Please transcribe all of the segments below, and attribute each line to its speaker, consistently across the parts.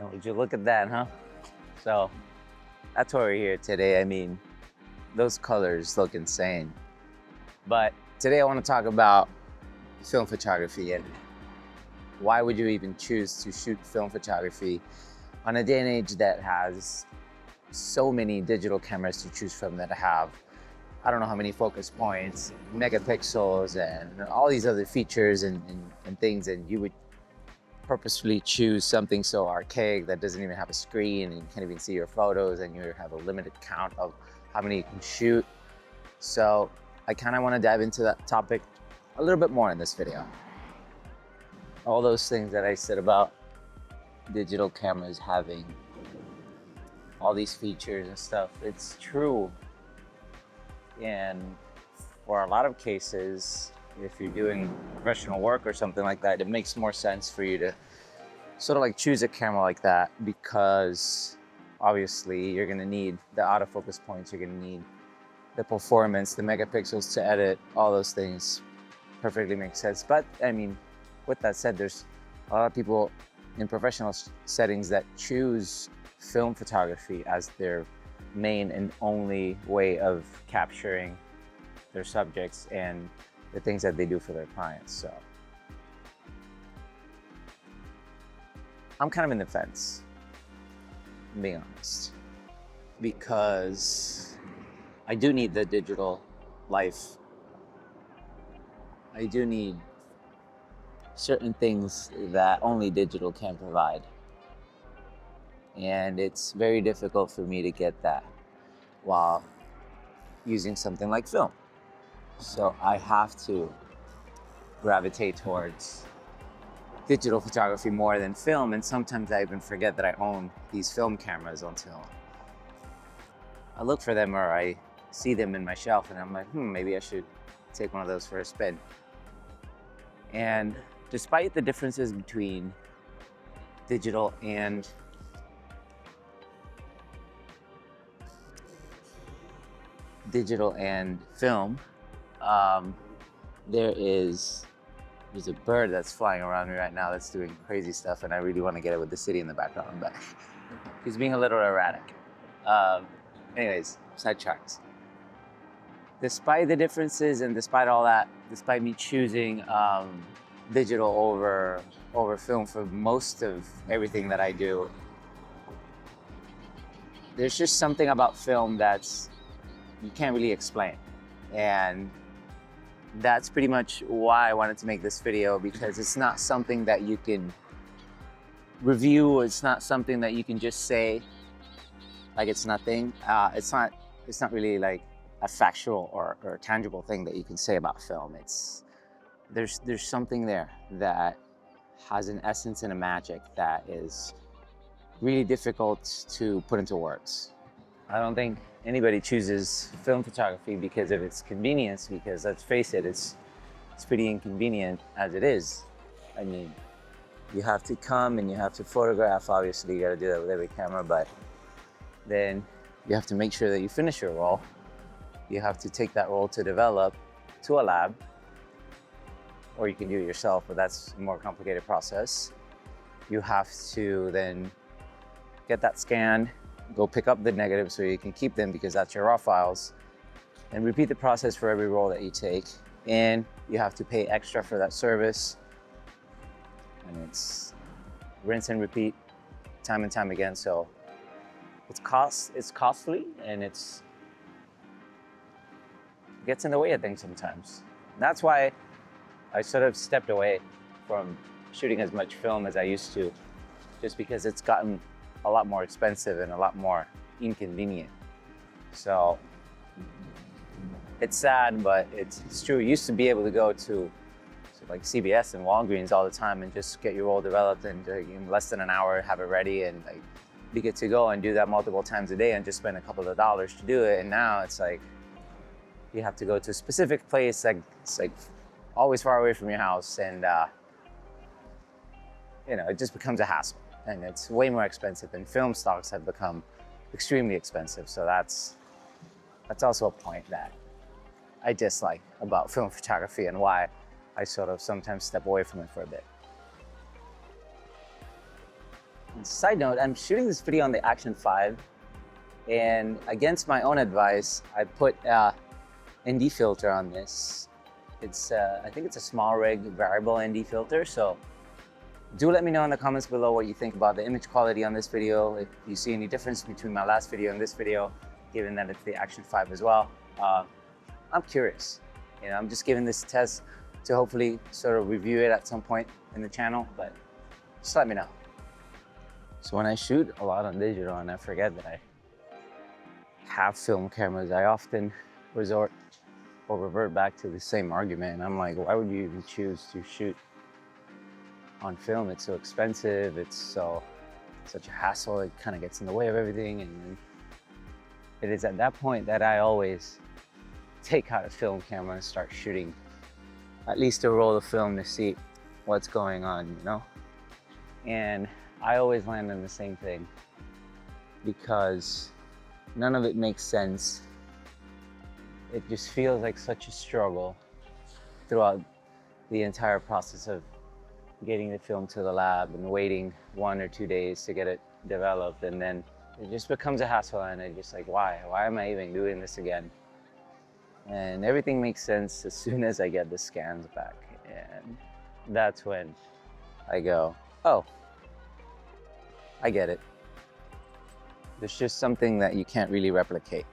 Speaker 1: Would you look at that, huh? So that's why we're here today. I mean, those colors look insane. But today I want to talk about film photography and why would you even choose to shoot film photography on a day and age that has so many digital cameras to choose from that have, I don't know how many focus points, megapixels, and all these other features and things, and you would purposefully choose something so archaic that doesn't even have a screen and you can't even see your photos and you have a limited count of how many you can shoot. So I kind of want to dive into that topic a little bit more in this video. All those things that I said about digital cameras having all these features and stuff, it's true. And for a lot of cases, if you're doing professional work or something like that, it makes more sense for you to sort of like choose a camera like that, because obviously you're gonna need the autofocus points, you're gonna need the performance, the megapixels to edit, all those things perfectly make sense. But I mean, with that said, there's a lot of people in professional settings that choose film photography as their main and only way of capturing their subjects and the things that they do for their clients. So I'm kind of in the fence, I'm being honest, because I do need the digital life. I do need certain things that only digital can provide. And it's very difficult for me to get that while using something like film. So I have to gravitate towards digital photography more than film, and sometimes I even forget that I own these film cameras until I look for them or I see them in my shelf and I'm like, maybe I should take one of those for a spin. And despite the differences between digital and film, there's a bird that's flying around me right now that's doing crazy stuff, and I really want to get it with the city in the background, but he's being a little erratic. Anyways, sidetracks. Despite the differences and despite all that, despite me choosing digital over film for most of everything that I do, there's just something about film that's you can't really explain. And that's pretty much why I wanted to make this video, because it's not something that you can review. It's not something that you can just say like it's nothing. It's not really like a factual or tangible thing that you can say about film. There's something there that has an essence and a magic that is really difficult to put into words. I don't think anybody chooses film photography because of its convenience, because let's face it, it's pretty inconvenient as it is. I mean, you have to come and you have to photograph. Obviously, you got to do that with every camera, but then you have to make sure that you finish your roll. You have to take that roll to develop to a lab, or you can do it yourself, but that's a more complicated process. You have to then get that scanned, go pick up the negatives so you can keep them because that's your raw files, and repeat the process for every roll that you take. And you have to pay extra for that service. And it's rinse and repeat time and time again. So it's costly, and it gets in the way of things sometimes. And that's why I sort of stepped away from shooting as much film as I used to, just because it's gotten a lot more expensive and a lot more inconvenient. So it's sad, but it's true. You used to be able to go to like CVS and Walgreens all the time and just get your roll developed and in less than an hour have it ready and like be good to go, and do that multiple times a day and just spend a couple of dollars to do it. And now it's like you have to go to a specific place, like it's like always far away from your house, and it just becomes a hassle. And it's way more expensive, and film stocks have become extremely expensive. So that's also a point that I dislike about film photography and why I sort of sometimes step away from it for a bit. Side note, I'm shooting this video on the Action 5, and against my own advice, I put ND filter on this. It's I think it's a small rig variable ND filter, so do let me know in the comments below what you think about the image quality on this video, if you see any difference between my last video and this video, given that it's the Action 5 as well. I'm curious. You know, I'm just giving this a test to hopefully sort of review it at some point in the channel, but just let me know. So when I shoot a lot on digital and I forget that I have film cameras, I often resort or revert back to the same argument. I'm like, why would you even choose to shoot on film? It's so expensive, it's such a hassle, it kind of gets in the way of everything. And it is at that point that I always take out a film camera and start shooting at least a roll of film to see what's going on, you know? And I always land on the same thing because none of it makes sense. It just feels like such a struggle throughout the entire process of getting the film to the lab and waiting 1 or 2 days to get it developed, and then it just becomes a hassle, and it's just like, why am I even doing this again? And everything makes sense as soon as I get the scans back, and that's when I go, oh, I get it. There's just something that you can't really replicate.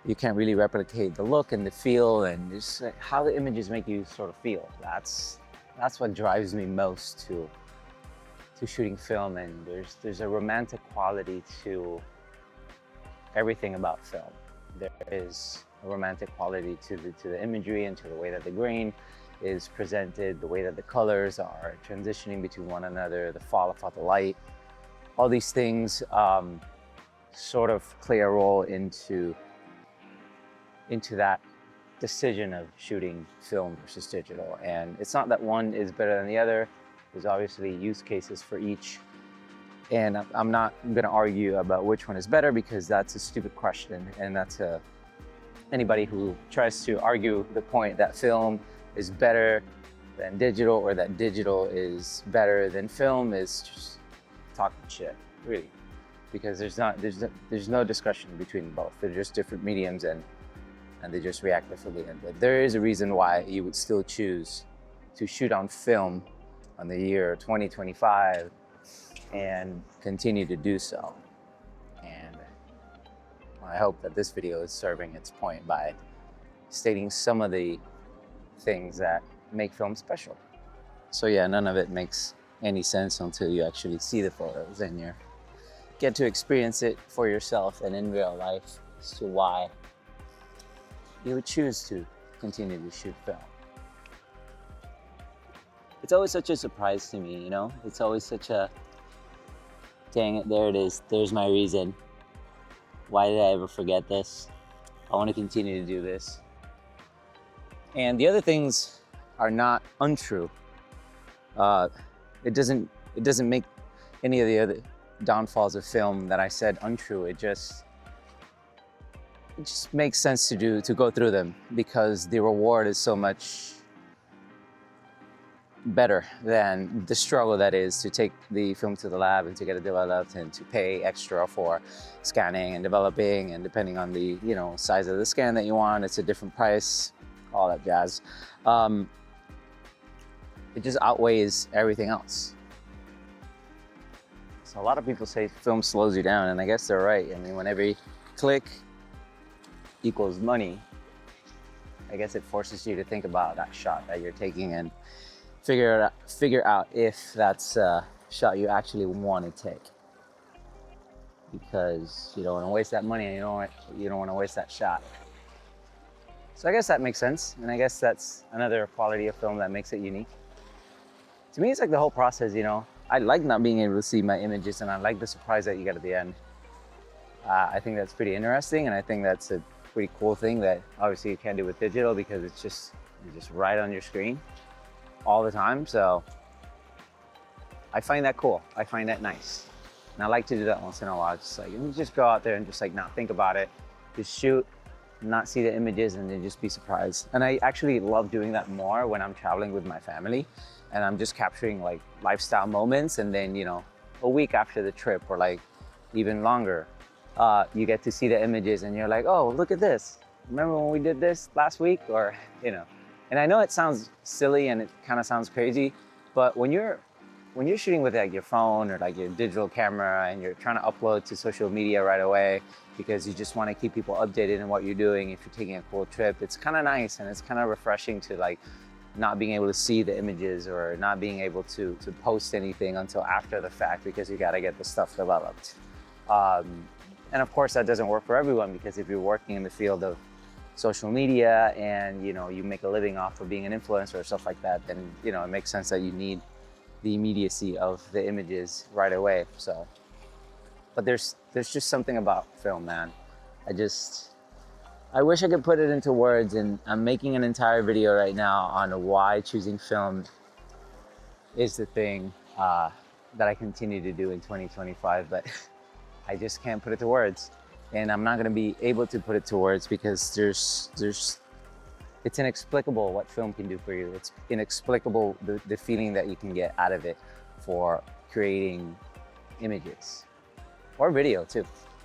Speaker 1: You can't really replicate the look and the feel and just how the images make you sort of feel. That's what drives me most to shooting film, and there's a romantic quality to everything about film. There is a romantic quality to the imagery and to the way that the grain is presented, the way that the colors are transitioning between one another, the fall of the light. All these things sort of play a role into that decision of shooting film versus digital. And it's not that one is better than the other. There's obviously use cases for each. And I'm not gonna argue about which one is better, because that's a stupid question. And that's anybody who tries to argue the point that film is better than digital or that digital is better than film is just talking shit, really. Because there's no discussion between both. They're just different mediums, and they just react differently. But there is a reason why you would still choose to shoot on film on the year 2025 and continue to do so. And I hope that this video is serving its point by stating some of the things that make film special. So yeah, none of it makes any sense until you actually see the photos and you get to experience it for yourself and in real life as to why you would choose to continue to shoot film. It's always such a surprise to me, you know? It's always such a, dang it, there it is. There's my reason. Why did I ever forget this? I want to continue to do this. And the other things are not untrue. It doesn't make any of the other downfalls of film that I said untrue. It just makes sense to go through them, because the reward is so much better than the struggle that is to take the film to the lab and to get it developed and to pay extra for scanning and developing, and depending on the size of the scan that you want, it's a different price, all that jazz. It just outweighs everything else. So a lot of people say film slows you down, and I guess they're right. I mean, when every click equals money, I guess it forces you to think about that shot that you're taking and figure out if that's a shot you actually want to take, because you don't want to waste that money and you don't want to waste that shot. So I guess that makes sense, and I guess that's another quality of film that makes it unique. To me, it's like the whole process, I like not being able to see my images, and I like the surprise that you get at the end. I think that's pretty interesting, and I think that's a pretty cool thing that obviously you can't do with digital, because it's just right on your screen all the time. So I find that cool. I find that nice. And I like to do that once in a while. Just go out there and just not think about it. Just shoot, not see the images, and then just be surprised. And I actually love doing that more when I'm traveling with my family and I'm just capturing like lifestyle moments, and then a week after the trip, or like even longer, you get to see the images and you're like, oh, look at this. Remember when we did this last week? Or, you know, and I know it sounds silly and it kind of sounds crazy, but when you're shooting with like your phone or like your digital camera and you're trying to upload to social media right away because you just want to keep people updated in what you're doing if you're taking a cool trip, it's kind of nice and it's kind of refreshing to like not being able to see the images or not being able to post anything until after the fact because you got to get the stuff developed. And of course that doesn't work for everyone, because if you're working in the field of social media and you know you make a living off of being an influencer or stuff like that, then you know it makes sense that you need the immediacy of the images right away. So, but there's just something about film, man. I wish I could put it into words, and I'm making an entire video right now on why choosing film is the thing that I continue to do in 2025, but I just can't put it to words. And I'm not gonna be able to put it to words because it's inexplicable what film can do for you. It's inexplicable the feeling that you can get out of it for creating images or video too.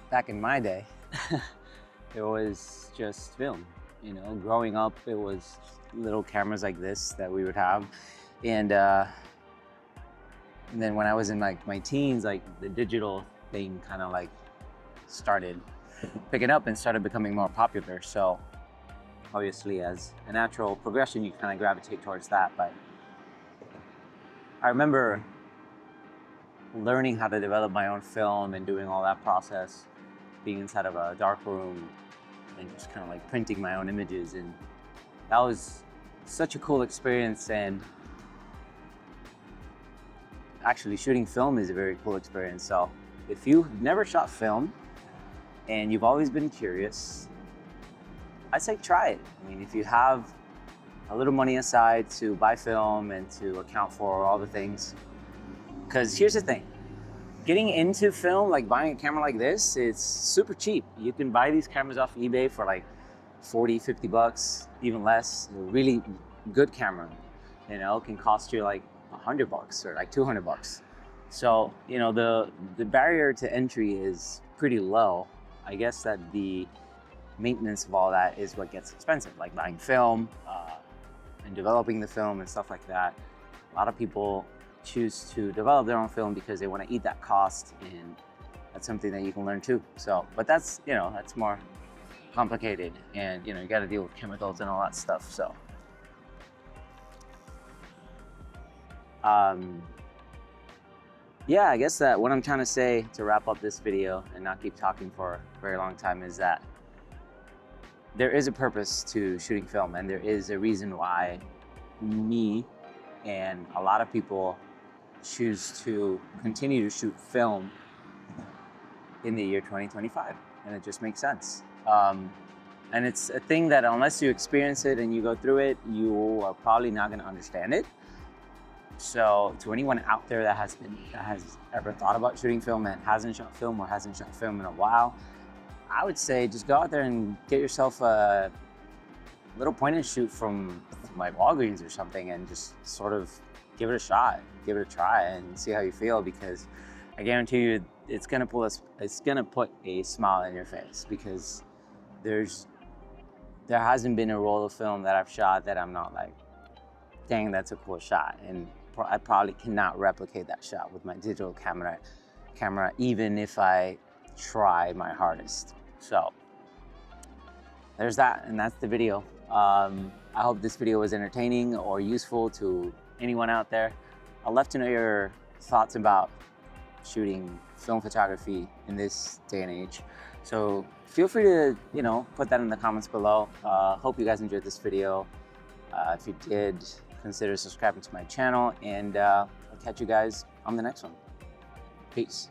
Speaker 1: Back in my day, it was just film. You know, growing up, it was little cameras like this that we would have. And then when I was in like my teens, like the digital thing kind of like started picking up and started becoming more popular. So obviously as a natural progression, you kind of gravitate towards that. But I remember learning how to develop my own film and doing all that process, being inside of a dark room and just kind of like printing my own images. And that was such a cool experience. And actually shooting film is a very cool experience. So if you've never shot film and you've always been curious, I say try it. I mean, if you have a little money aside to buy film and to account for all the things, because here's the thing, getting into film, like buying a camera like this, it's super cheap. You can buy these cameras off eBay for like 40, 50 bucks, even less. A really good camera, you know, can cost you like 100 bucks or like 200 bucks. So, you know, the barrier to entry is pretty low. I guess that the maintenance of all that is what gets expensive, like buying film and developing the film and stuff like that. A lot of people choose to develop their own film because they want to eat that cost, and that's something that you can learn too. So, but that's, you know, that's more complicated, and you know, you got to deal with chemicals and all that stuff. So, yeah, I guess that what I'm trying to say to wrap up this video and not keep talking for a very long time is that there is a purpose to shooting film, and there is a reason why me and a lot of people choose to continue to shoot film in the year 2025, and it just makes sense. And it's a thing that unless you experience it and you go through it, you are probably not going to understand it. So to anyone out there that has ever thought about shooting film and hasn't shot film or hasn't shot film in a while, I would say just go out there and get yourself a little point and shoot from like Walgreens or something, and just sort of give it a shot, give it a try, and see how you feel. Because I guarantee you, it's gonna put a smile in your face. Because there hasn't been a roll of film that I've shot that I'm not like, dang, that's a cool shot. And I probably cannot replicate that shot with my digital camera, even if I try my hardest. So there's that, and that's the video. I hope this video was entertaining or useful to anyone out there. I'd love to know your thoughts about shooting film photography in this day and age. So feel free to, you know, put that in the comments below. Hope you guys enjoyed this video. If you did, consider subscribing to my channel, and I'll catch you guys on the next one. Peace.